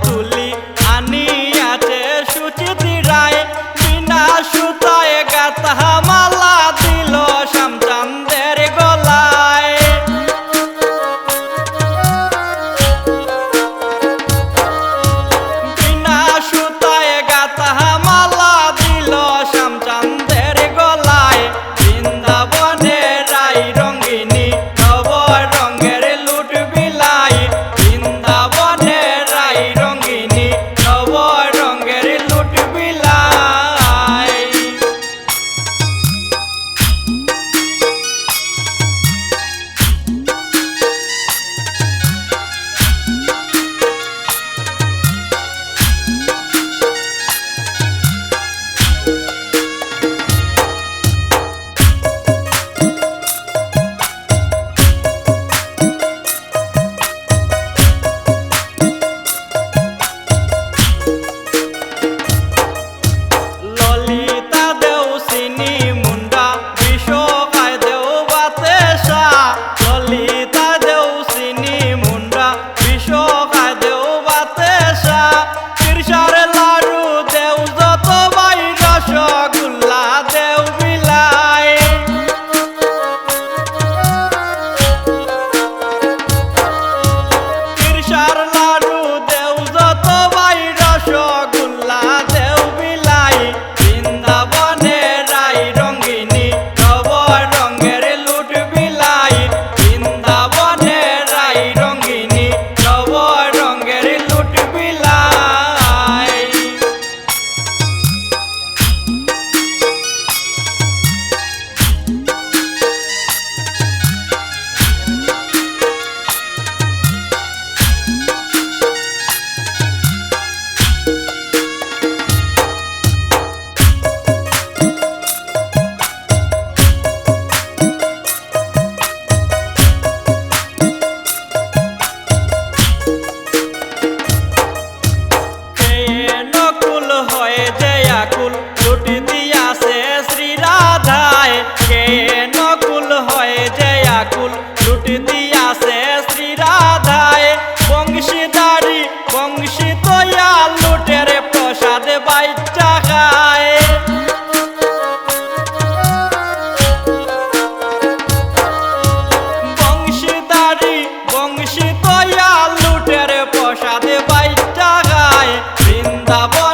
তুলি আনিয়াছে সুচিতি রায় বিনা সুতায় গাথা মালা দিল শ্যামচাঁদের গলায়। বিনা সুতায় গাথা মালা দিল শ্যামচাঁদের গলায়। বৃন্দাবনে রাই রঙ্গিনী নব রঙের লুট বিলাই। বৃন্দাবনে রাই রঙ্গিনী নব রঙের লুট বিলাই। ললিতা দেও চিনি মুন্ডা বিশ্বকায় দেও বাতেশা। ললিতা দেও চিনি মুন্ডা বিশ্বকায় দেও বাতেশা। তিরসার লাড়ু দেও যত বাই রসগোল্লা দেও বিলাই। তিরসার লাড়ু দেও যত বাই রসগোল্লা দেও বিলাই। বৃন্দাবনে রাই রঙ্গিনী নব রঙের লুট বিলাই। বৃন্দাবনে রাই রঙ্গিনী নব রঙের লুট বিলাই। নকুল হয়ে যে আকুল লুট দিয়াছে শ্রী রাধায়। কে নকুল হয়ে যে আকুল লুট দিয়াছে শ্রী রাধায়। বংশীদারি বংশী তৈয়া লুটের প্রসাদ বাইচা খায়। বংশীদারি বংশী তৈয়া লুটের প্রসাদ বাইচা খায়। বৃন্দাবন